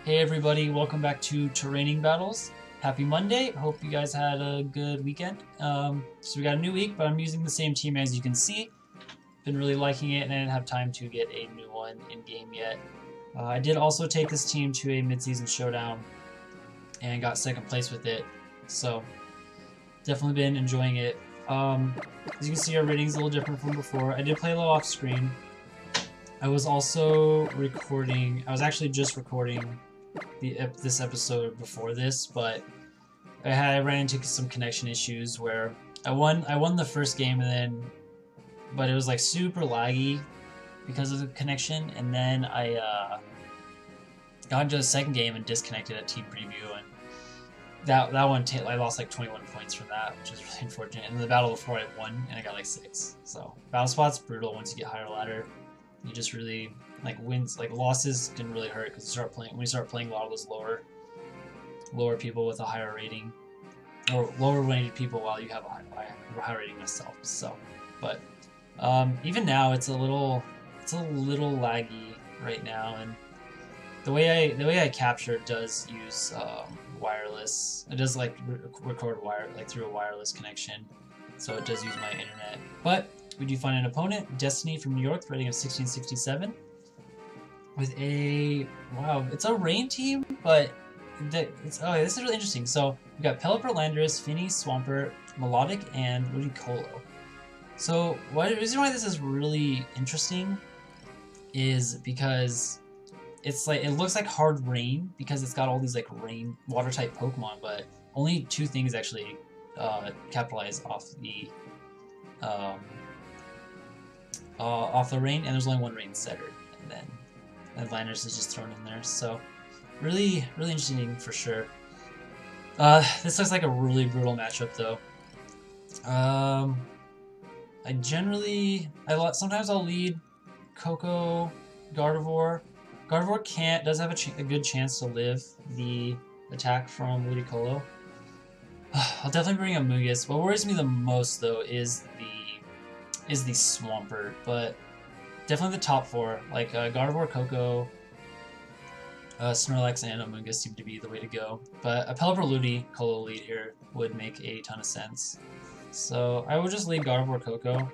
Hey everybody, welcome back to Terraining Battles. Happy Monday. Hope you guys had a good weekend. So we got a new week, but I'm using the same team as you can see. Been really liking it, and I didn't have time to get a new one in game yet. I did also take this team to a mid-season showdown and got second place with it. So definitely been enjoying it. As you can see, our rating's a little different from before. I did play a little off screen. I was also recording. I was actually just recording this episode before this, but I ran into some connection issues where I won the first game, but it was like super laggy because of the connection, and then I got into the second game and disconnected at team preview, and that one I lost like 21 points from that, which is really unfortunate. And the battle before I won and I got like 6. So battle spot's brutal once you get higher ladder. You just really losses can really hurt because when you start playing a lot of those lower people with a higher rating, or lower rated people while you have a high rating myself. So, but even now it's a little laggy right now, and the way I capture does use wireless. It does record through a wireless connection, so it does use my internet. But we do find an opponent, Destiny from New York, rating of 1667, with it's a rain team, but this is really interesting. So we got Pelipper, Landorus, Finny, Swampert, Melodic, and Ludicolo. So the reason why this is really interesting is because it looks like hard rain because it's got all these rain water type Pokemon, but only 2 things actually capitalize off the rain, and there's only 1 rain setter, and then Landorus is just thrown in there. So really interesting for sure. This looks like a really brutal matchup though. Sometimes I'll lead Coco, Gardevoir. Gardevoir does have a good chance to live the attack from Ludicolo. I'll definitely bring up Mugus. What worries me the most though is the Swampert, but definitely the top 4, like Gardevoir, Coco, Snorlax, and Amoonguss seem to be the way to go. But a Pelipper Ludicolo lead here would make a ton of sense. So I would just lead Gardevoir, Coco,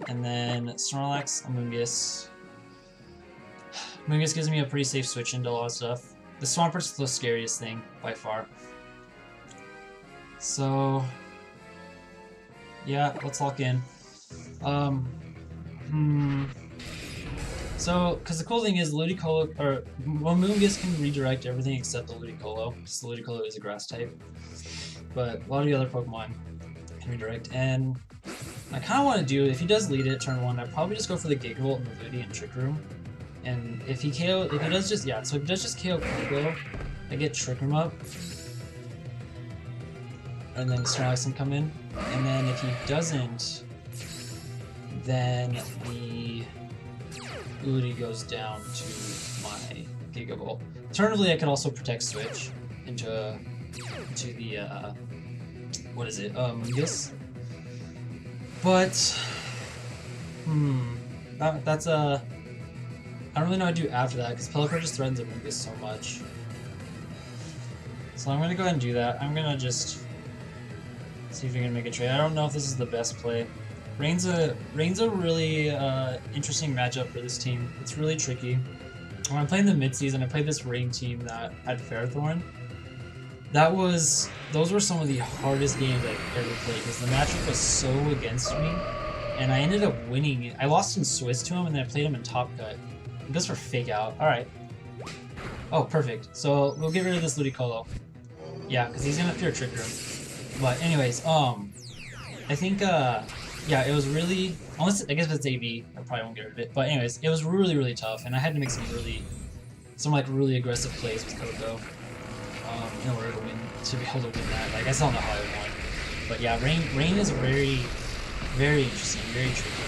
and then Snorlax, Amoonguss. Amoonguss gives me a pretty safe switch into a lot of stuff. The Swampert's the scariest thing by far. So yeah, let's lock in. So, because the cool thing is Ludicolo, or Amoonguss can redirect everything except the Ludicolo, because the Ludicolo is a grass type. But a lot of the other Pokemon can redirect, and I kind of want to do, if he does lead it turn 1, I'd probably just go for the Gigavolt and the Ludi and Trick Room. And if he does just KO Coco, I get Trick Room up, and then Snorlax can come in. And then if he doesn't, then the Ludi goes down to my Gigavolt. Alternatively, I could also Protect Switch into the Mugus. But that's I don't really know what to do after that because Pelipper just threatens Amoonguss so much. So I'm gonna go ahead and do that. I'm gonna just see if we can make a trade. I don't know if this is the best play. Rain's a really interesting matchup for this team. It's really tricky. When I'm playing the mid-season, I played this Rain team that had Ferrothorn. Those were some of the hardest games I've ever played because the matchup was so against me, and I ended up winning. I lost in Swiss to him, and then I played him in Top Cut. He goes for Fake Out. All right. Oh, perfect. So we'll get rid of this Ludicolo. Yeah, because he's gonna fear Trick Room. But anyways, I think yeah, it was really, unless I guess if it's AV, I probably won't get rid of it. But anyways, it was really tough, and I had to make some really aggressive plays with Coco in order to be able to win that. Like I still don't know how I won, but yeah, Rain is very interesting, very tricky.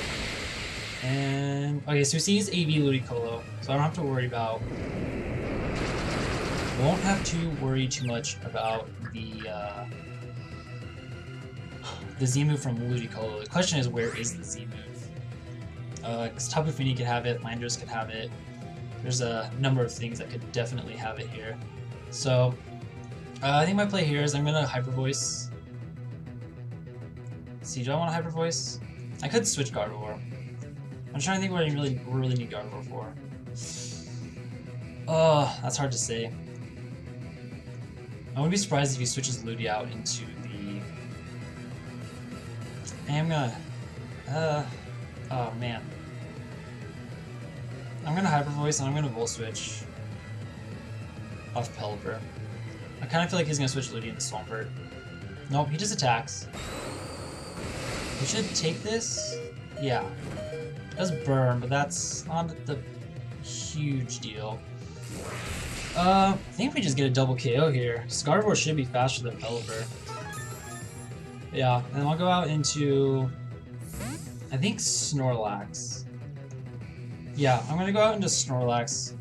And okay, so we see his AV Ludicolo, so I don't have to worry about. Won't have to worry too much about the Z move from Ludicolo. The question is, where is the Z move? Because Tapu Fini could have it, Landorus could have it. there's a number of things that could definitely have it here. So I think my play here is I'm gonna Hyper Voice. Let's see, do I want to Hyper Voice? I could switch Gardevoir. I'm trying to think what I really need Gardevoir for. Oh, that's hard to say. I wouldn't be surprised if he switches Ludi out into the... I'm gonna... oh man. I'm gonna Hyper Voice and I'm gonna Volt Switch off Pelipper. I kind of feel like he's gonna switch Ludi into Swampert. Nope, he just attacks. We should take this? Yeah. It does burn, but that's not the huge deal. I think we just get a double KO here. Gardevoir should be faster than Pelipper. Yeah, and I'll go out into... I think Snorlax. Yeah, I'm gonna go out into Snorlax.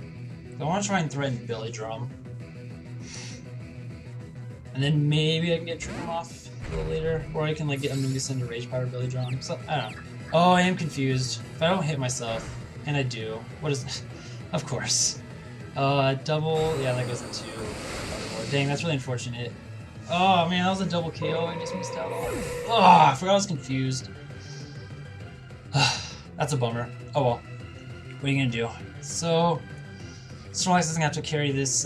I want to try and threaten Billy Drum. And then maybe I can get Trick him off a little later. Or I can like get Amoonguss into Rage Power Billy Drum. So, I don't know. Oh, I am confused. If I don't hit myself, and I do, what is this? Of course. Double, yeah, that goes into Gardevoir. Dang, that's really unfortunate. Oh man, that was a double KO I just missed out on. Oh, I forgot I was confused. That's a bummer. Oh well. What are you gonna do? So, Snorlax doesn't have to carry this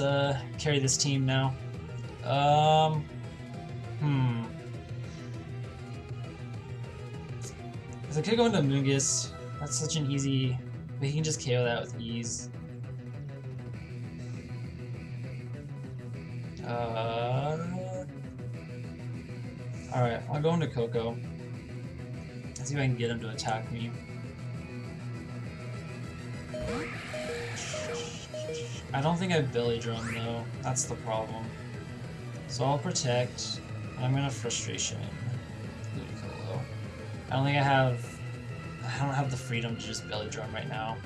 team now. Because I could go into Amoonguss. That's such an easy... But he can just KO that with ease. Alright, I'll go into Coco. Let's see if I can get him to attack me. I don't think I have Belly Drum though. That's the problem. So I'll protect. And I'm gonna Frustration Ludicolo. I don't think I don't have the freedom to just Belly Drum right now.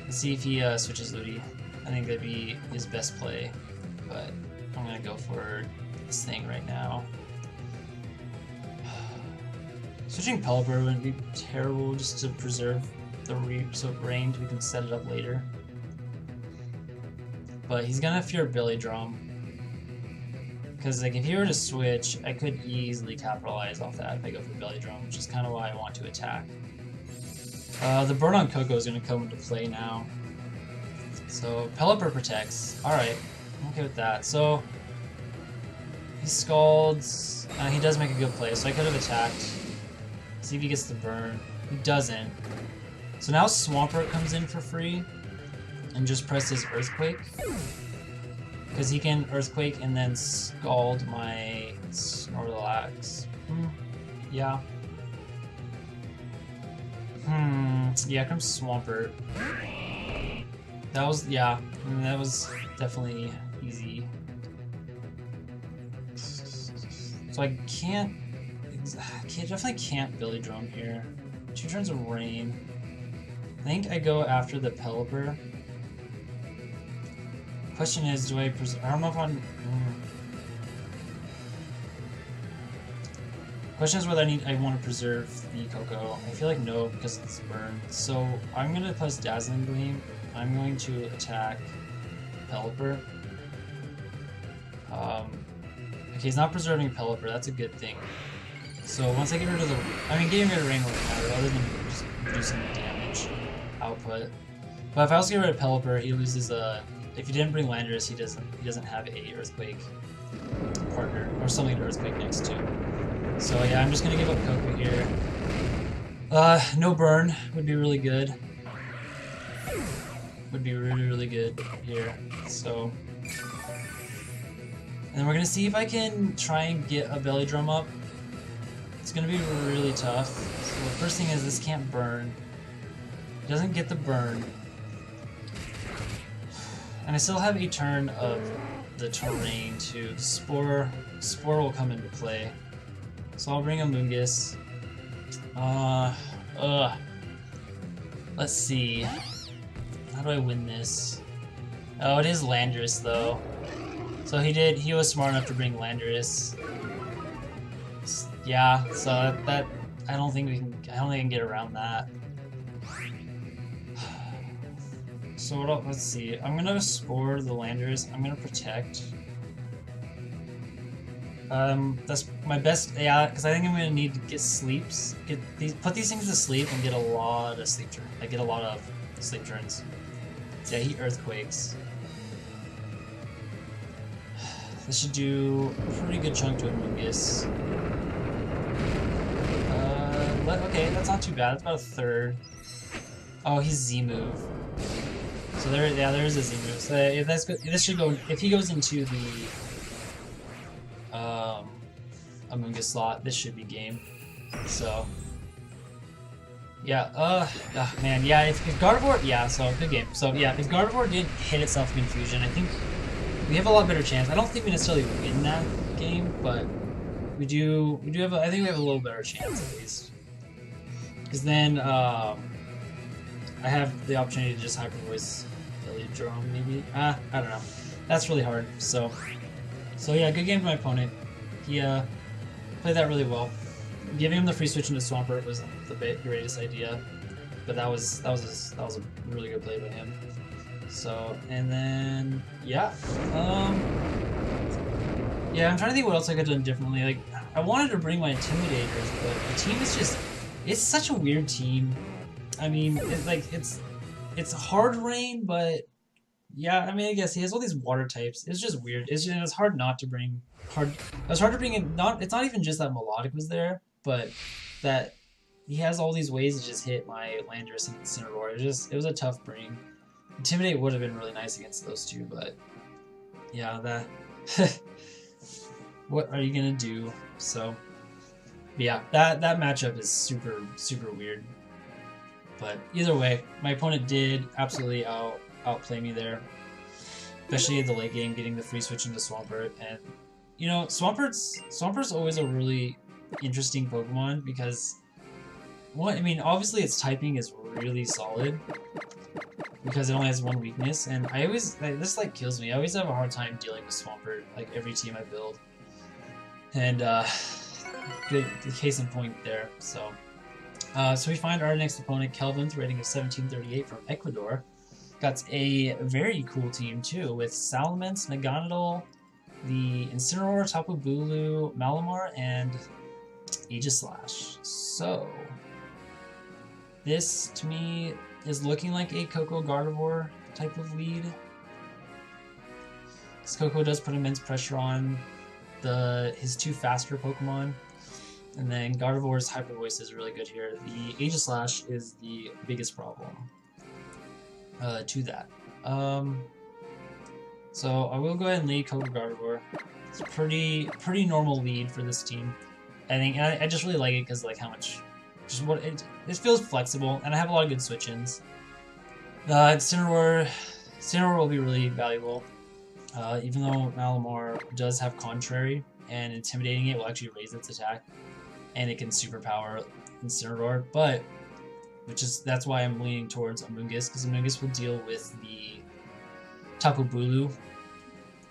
Let's see if he switches Ludi. I think that'd be his best play, but I'm gonna go for this thing right now. Switching Pelipper wouldn't be terrible just to preserve the range. We can set it up later. But he's gonna fear Billy Drum. Because like if he were to switch, I could easily capitalize off that if I go for Billy Drum, which is kind of why I want to attack. The burn on Coco is gonna come into play now. So Pelipper protects. Alright, I'm okay with that. So he Scalds. He does make a good play, so I could have attacked. See if he gets the burn. He doesn't. So now Swampert comes in for free and just presses Earthquake. Because he can Earthquake and then Scald my Snorlax. Yeah. Yeah, comes Swampert. That was, yeah, that was definitely easy. So I definitely can't Billy Drum here. 2 turns of Rain. I think I go after the Pelipper. Question is, do I don't know if I'm... Question is whether I want to preserve the Coco. I feel like no, because it's burned. So I'm going to press Dazzling Gleam. I'm going to attack Pelipper. Okay, he's not preserving Pelipper. That's a good thing. So once I get rid of the... I mean, getting rid of Rain won't matter, other than just reducing the damage output. But if I also get rid of Pelipper, he loses a... If he didn't bring Landorus, he doesn't have a Earthquake partner, or something to Earthquake next to. So yeah, I'm just gonna give up Coco here. No burn would be really good. Would be really good here. So, and then we're gonna see if I can try and get a Belly Drum up. It's gonna be really tough. So the first thing is this can't burn. It doesn't get the burn. And I still have a turn of the terrain too. Spore will come into play. So I'll bring a Amoonguss. Let's see. How do I win this? Oh, it is Landorus though. So he was smart enough to bring Landorus. Yeah, so that I don't think I can get around that. So what else? Let's see. I'm gonna spore the landers. I'm gonna protect. That's my best. Yeah, because I think I'm gonna need to get sleeps. Put these things to sleep and get a lot of sleep turns. Get a lot of sleep turns. Yeah, he earthquakes. This should do a pretty good chunk to Amoonguss. Okay, that's not too bad. That's about a third. Oh, he's Z move. So there is a Z move. So if that's good, this should go. If he goes into the Amoonguss slot, this should be game. So yeah. Man, yeah. If Gardevoir, yeah. So good game. So yeah, if Gardevoir did hit itself in Confusion, I think we have a lot better chance. I don't think we necessarily win that game, but we do have. I think we have a little better chance at least. Because then I have the opportunity to just Hyper Voice Drone, maybe. I don't know. That's really hard. So yeah, good game for my opponent. He played that really well. Giving him the free switch into Swampert was the greatest idea, but that was a really good play by him. So, and then yeah, yeah, I'm trying to think what else I could have done differently. Like, I wanted to bring my Intimidators, but the team is just, it's such a weird team. I mean, it's hard rain, but yeah, I mean, I guess he has all these water types. It's just weird. It's hard not to bring It's hard to bring in. It's not even just that Melodic was there, but that he has all these ways to just hit my Landorus and Incineroar. It was a tough bring. Intimidate would have been really nice against those two, but yeah, that. What are you gonna do? So, yeah, that matchup is super weird. But either way, my opponent did absolutely outplay me there, especially in the late game, getting the free switch into Swampert. And you know, Swampert's always a really interesting Pokemon because, I mean, obviously its typing is really solid because it only has one weakness, and I always this kills me. I always have a hard time dealing with Swampert, every team I build. And good case in point there. So we find our next opponent, Kelvin's rating of 1738 from Ecuador. Got a very cool team too, with Salamence, Naganadel, the Incineroar, Tapu Bulu, Malamar, and Aegislash. So this to me is looking like a Coco Gardevoir type of lead. This Coco does put immense pressure on his two faster Pokemon. And then Gardevoir's Hyper Voice is really good here. The Aegislash is the biggest problem to that. So I will go ahead and lead Coco Gardevoir. It's a pretty normal lead for this team. I think I just really like it because how much, it feels flexible, and I have a lot of good switch-ins. Incineroar will be really valuable, even though Malamar does have Contrary, and intimidating it will actually raise its attack. And it can superpower Incineroar, but that's why I'm leaning towards Amoonguss, because Amoonguss will deal with the Tapu Bulu,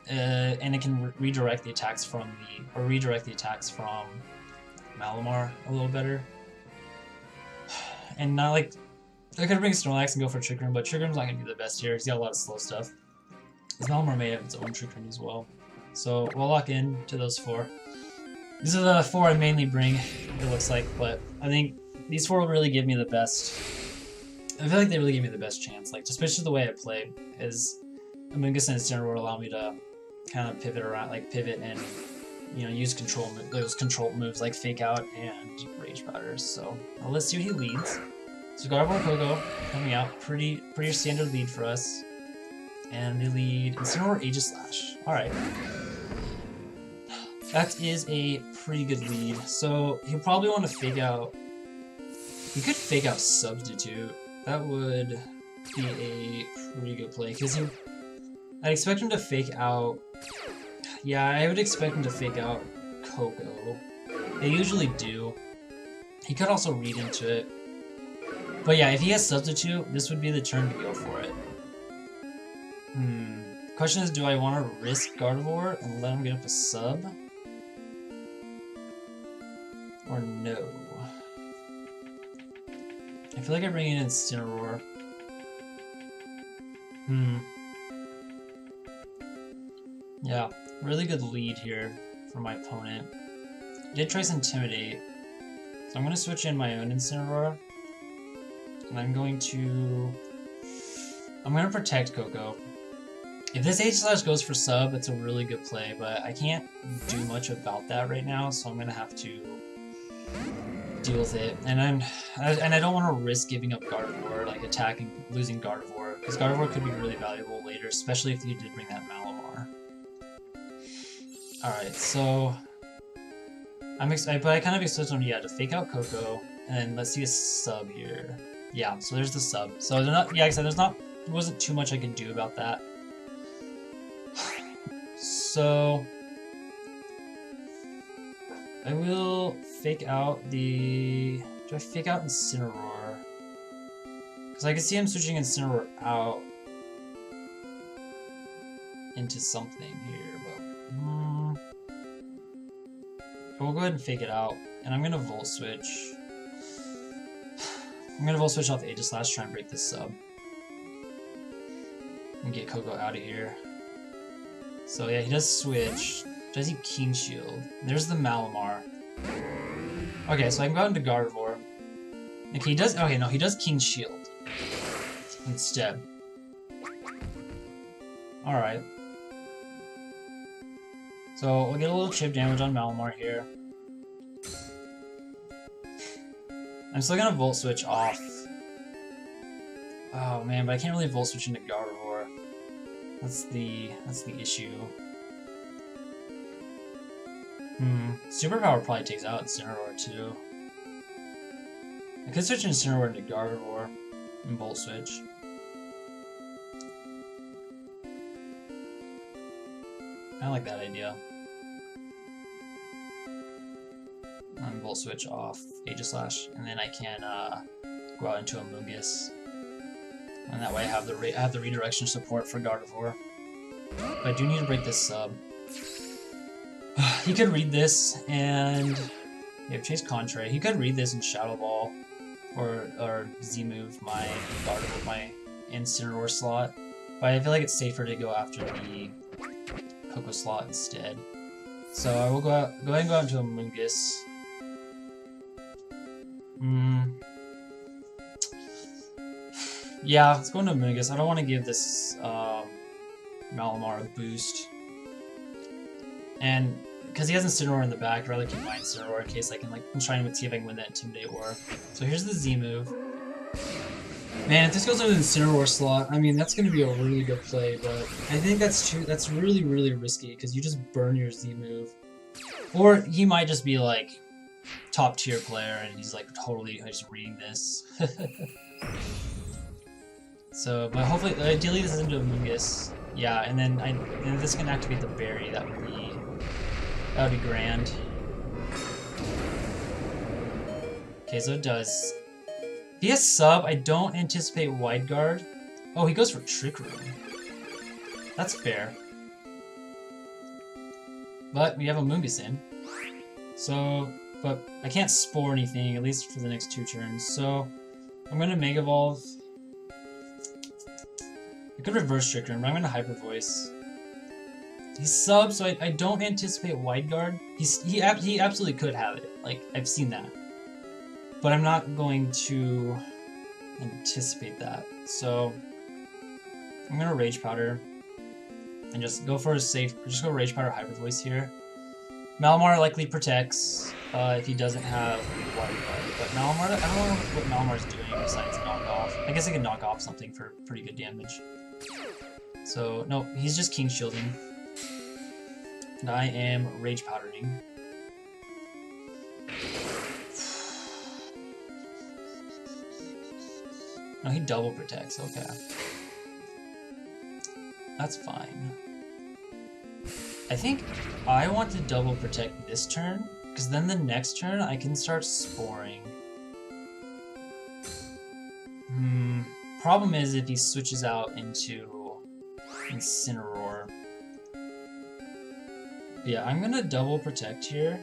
and it can redirect the attacks from Malamar a little better. And not I could bring Snorlax and go for Trick Room, but Trick Room's not gonna be the best here. He's got a lot of slow stuff. Because Malamar may have its own Trick Room as well. So we'll lock in to those four. These are the four I mainly bring, it looks like, but I think these four will really give me the best. I feel like they really give me the best chance, especially the way I play, is Amoonguss and Incineroar allow me to kind of pivot around, pivot and, use those control moves like Fake Out and Rage Powder. So let's see what he leads. So Gardevoir Coco coming out, pretty standard lead for us, and they lead Incineroar Aegislash. All right. That is a pretty good lead. So he'll probably want to Fake Out. He could Fake Out Substitute. That would be a pretty good play because I'd expect him to Fake Out. Yeah, I would expect him to Fake Out Coco. They usually do. He could also read into it. But yeah, if he has Substitute, this would be the turn to go for it. Question is, do I want to risk Gardevoir and let him get up a sub? Or no? I feel like I bring in Incineroar. Yeah, really good lead here for my opponent. Did try to Intimidate, so I'm going to switch in my own Incineroar, and I'm going to protect Coco. If this H-Slash goes for sub, it's a really good play, but I can't do much about that right now, so I'm going to have to deal with it. And I don't want to risk giving up Gardevoir, like losing Gardevoir, because Gardevoir could be really valuable later, especially if you did bring that Malamar. Alright, so but I kind of expect them, to fake out Coco, and then let's see a sub here. Yeah, so there's the sub. So like I said, there wasn't too much I could do about that. So I will fake out do I fake out Incineroar? Because I can see him switching Incineroar out into something here, but we'll go ahead and fake it out. And I'm gonna Volt Switch. I'm gonna Volt Switch off Aegislash, try and break this sub. And get Coco out of here. So yeah, he does switch. Does he King Shield? There's the Malamar. Okay, so I can go out into Gardevoir. Okay, he does. Okay, no, he does King Shield instead. All right. So we'll get a little chip damage on Malamar here. I'm still gonna Volt Switch off. Oh man, but I can't really Volt Switch into Gardevoir. That's the issue. Superpower probably takes out Incineroar too. I could switch Incineroar into Gardevoir and Volt Switch. I like that idea. And Volt Switch off Aegislash, and then I can go out into a Mungus. And that way I have the redirection support for Gardevoir. But I do need to break this sub. He could read this and Chase Contrary. He could read this and Shadow Ball or Z-move my Gardevoir, my Incineroar slot. But I feel like it's safer to go after the Coco slot instead. So I will go ahead and go out into a Mungus. Yeah, let's go into Mungus. I don't want to give this Malamar a boost. And because he has Incineroar in the back, I'd rather keep my Incineroar in case I can, I'm trying to see if I can win that Intimidate War. So here's the Z move. Man, if this goes into the Incineroar slot, I mean, that's going to be a really good play, but I think that's really, really risky because you just burn your Z move. Or he might just be top tier player and he's totally just reading this. So, but hopefully, ideally this is into a Mungus. Yeah, and then this can activate the berry. That would be grand. Okay, so it does. If he has sub, I don't anticipate Wide Guard. Oh, he goes for Trick Room. That's fair. But we have a Mungus in. So, but I can't Spore anything, at least for the next 2 turns. So, I'm gonna Mega Evolve. I could reverse Trick Room, but I'm gonna Hyper Voice. He's sub, so I don't anticipate Wide Guard. He absolutely could have it. I've seen that. But I'm not going to anticipate that. So I'm gonna Rage Powder and just go for a safe. Just go Rage Powder Hyper Voice here. Malamar likely protects if he doesn't have Wide Guard. But Malamar, I don't know what Malamar's doing besides knock off. I guess I can knock off something for pretty good damage. So no, he's just King Shielding. And I am Rage Powdering. No, he double protects, okay. That's fine. I think I want to double protect this turn, because then the next turn I can start Sporing. Problem is if he switches out into Incineroar. Yeah, I'm gonna double protect here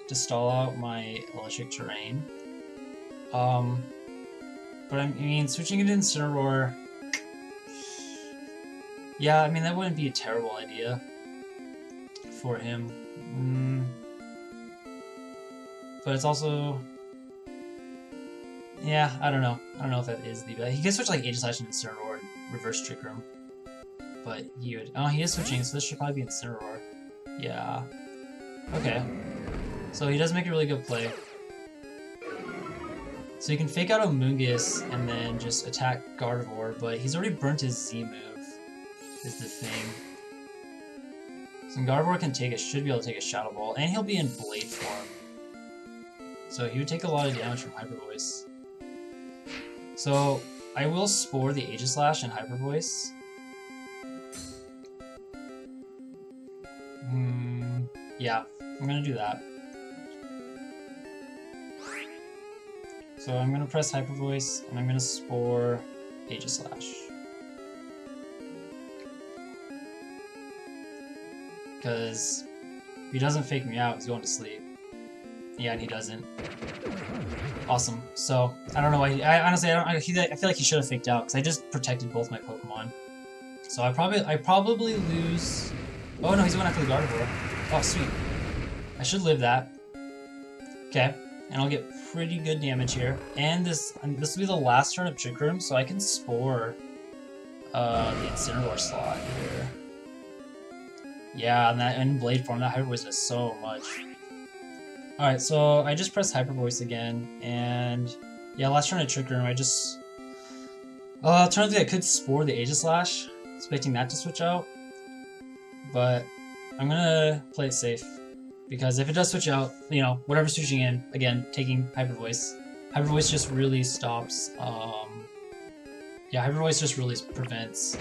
to stall out my electric terrain. But I mean, switching it to Incineroar, Yeah, I mean, that wouldn't be a terrible idea for him. But it's also... Yeah, I don't know. I don't know if that is the best. He could switch like Aegislash and Incineroar and reverse Trick Room. But he would... Oh, he is switching, so this should probably be Incineroar. Yeah. Okay. So he does make a really good play. So you can fake out a Mungus and then just attack Gardevoir, but he's already burnt his Z move, is the thing. So Gardevoir can should be able to take a Shadow Ball, and he'll be in Blade form. So he would take a lot of damage from Hyper Voice. So I will Spore the Aegislash and Hyper Voice. Yeah, I'm gonna do that. So I'm gonna press Hyper Voice, and I'm gonna Spore Aegislash. Because if he doesn't fake me out, he's going to sleep. Yeah, and he doesn't. Awesome. So I don't know why. I feel like he should have faked out because I just protected both my Pokemon. So I probably lose. Oh no, he's going after the Gardevoir. Oh sweet. I should live that. Okay, and I'll get pretty good damage here. And this will be the last turn of Trick Room, so I can Spore the Incineroar slot here. Yeah, and that in Blade form, that Hyper Voice does so much. Alright, so I just pressed Hyper Voice again, and yeah, last turn of Trick Room, I just... Turns out I could Spore the Aegislash, expecting that to switch out. But I'm gonna play it safe, because if it does switch out, you know, whatever's switching in, again, taking Hyper Voice. Hyper Voice just really stops, yeah, Hyper Voice just really prevents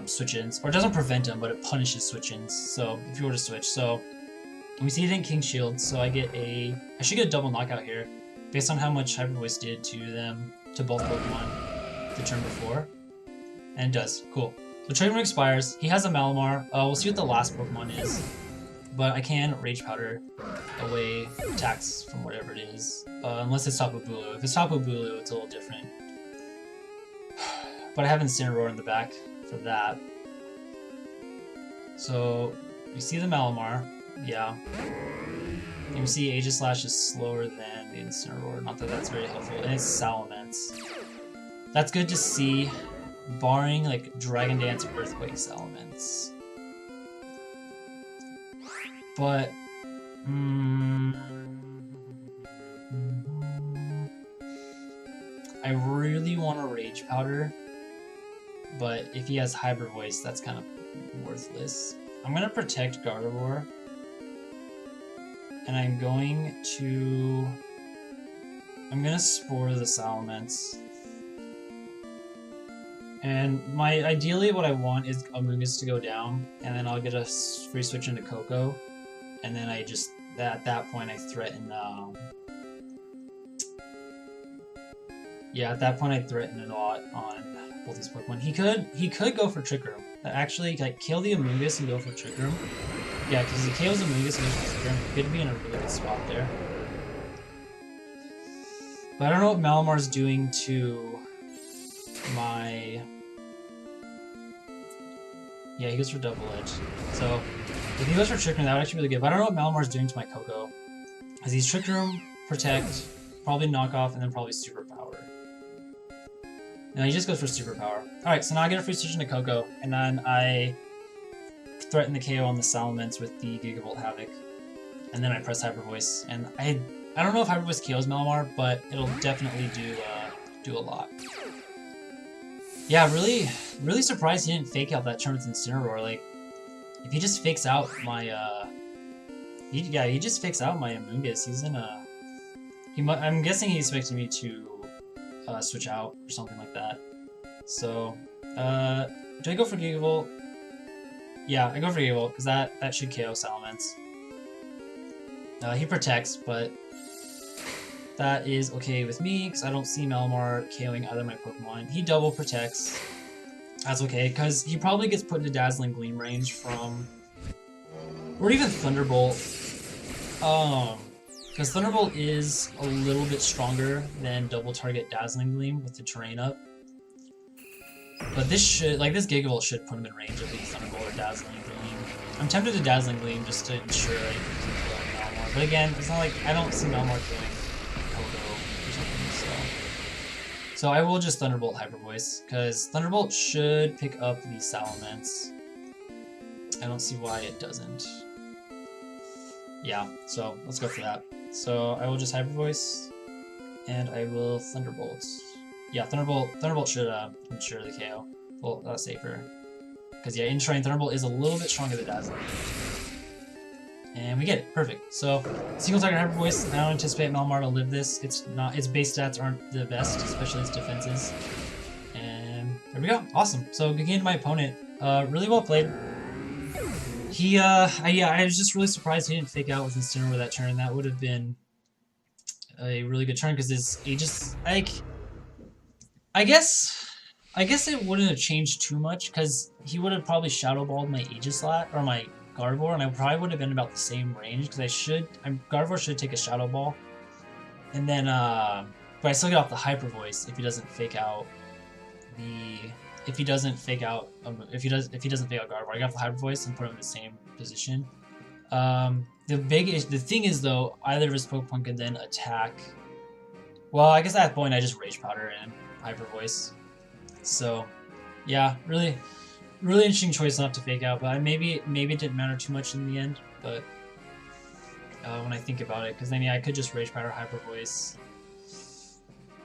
switch-ins. Or it doesn't prevent them, but it punishes switch-ins, so if you were to switch. So we see it in King Shield, so I should get a double knockout here, based on how much Hyper Voice did to them, to both Pokemon the turn before. And it does. Cool. So Trick Room expires. He has a Malamar. We'll see what the last Pokemon is. But I can Rage Powder away attacks from whatever it is. Unless it's Tapu Bulu. If it's Tapu Bulu, it's a little different. But I have Incineroar in the back for that. So we see the Malamar. Yeah. And we see Aegislash is slower than the Incineroar. Not that that's very helpful. And it's Salamence. That's good to see, barring like Dragon Dance, Earthquake, Salamence. But I really want to Rage Powder, but if he has Hyper Voice, that's kind of worthless. I'm gonna protect Gardevoir, and I'm gonna Spore the Salamence. And ideally what I want is Amoonguss to go down, and then I'll get a free switch into Koko, and then I just, at that point I threaten, yeah, at that point I threaten a lot on both these Pokemon. He could go for Trick Room. Actually, like, kill the Amoonguss and go for Trick Room. Yeah, because he KOs Amoonguss and goes for Trick Room. He could be in a really good spot there. But I don't know what Malamar's doing to my... Yeah, he goes for Double Edge. So, if he goes for Trick Room, that would actually be really good. But I don't know what Malamar's doing to my Koko. Because he's Trick Room, Protect, probably Knock Off, and then probably Superpower. No, he just goes for Superpower. Alright, so now I get a free switch into Koko, and then I threaten the KO on the Salamence with the Gigavolt Havoc. And then I press Hyper Voice. And I don't know if Hyper Voice KOs Malamar, but it'll definitely do a lot. Yeah, really surprised he didn't fake out that turn with Incineroar. Like, if he just fakes out my, he just fakes out my Amoonguss. He's in a... I'm guessing he's expecting me to switch out or something like that. So, do I go for Gigavolt? Yeah, I go for Gigavolt, because that should KO Salamence. He protects, but that is okay with me, because I don't see Malamar KOing either of my Pokemon. He double protects. That's okay, because he probably gets put into Dazzling Gleam range from... Or even Thunderbolt. Because Thunderbolt is a little bit stronger than double target Dazzling Gleam with the terrain up. But this should, like, this Gigavolt should put him in range of the Thunderbolt or Dazzling Gleam. I'm tempted to Dazzling Gleam just to ensure I keep killing Malamar. But again, it's not like, I don't see Malamar killing Kodo or something, so I will just Thunderbolt Hyper Voice, because Thunderbolt should pick up the Salamence. I don't see why it doesn't. Yeah, so let's go for that. So I will just Hyper Voice, and I will Thunderbolt. Yeah, Thunderbolt should ensure the KO. Well, that's safer. Because yeah, Enshrine Thunderbolt is a little bit stronger than Dazzling. And we get it, perfect. So single target Hyper Voice. I don't anticipate Malamar to live this. Its base stats aren't the best, especially its defenses. And there we go, awesome. So good game to my opponent. Really well played. He I was just really surprised he didn't fake out with Incineroar with that turn. That would have been a really good turn because his Aegis, like, I guess it wouldn't have changed too much because he would have probably Shadow Balled my Aegislat or my Gardevoir, and I probably would have been about the same range because Gardevoir should take a Shadow Ball, and then but I still get off the Hyper Voice if he doesn't fake out if he doesn't fake out Gardevoir. I got the Hyper Voice and put him in the same position. The thing is though, either of his Pokemon could then attack. Well, I guess at that point I just Rage Powder and Hyper Voice. So yeah, really interesting choice not to fake out, but maybe it didn't matter too much in the end. But when I think about it, because then yeah, I could just Rage Powder, Hyper Voice.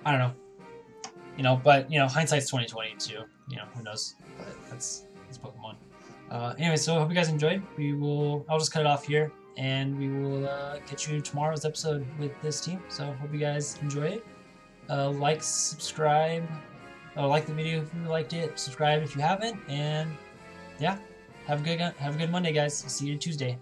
I don't know, but hindsight's 20/20 too. Who knows? But that's Pokemon. Anyway, so I hope you guys enjoyed. I'll just cut it off here, and we will get you tomorrow's episode with this team. So hope you guys enjoy it. Like, subscribe. Like the video if you liked it. Subscribe if you haven't, and yeah, have a good Monday, guys. See you Tuesday.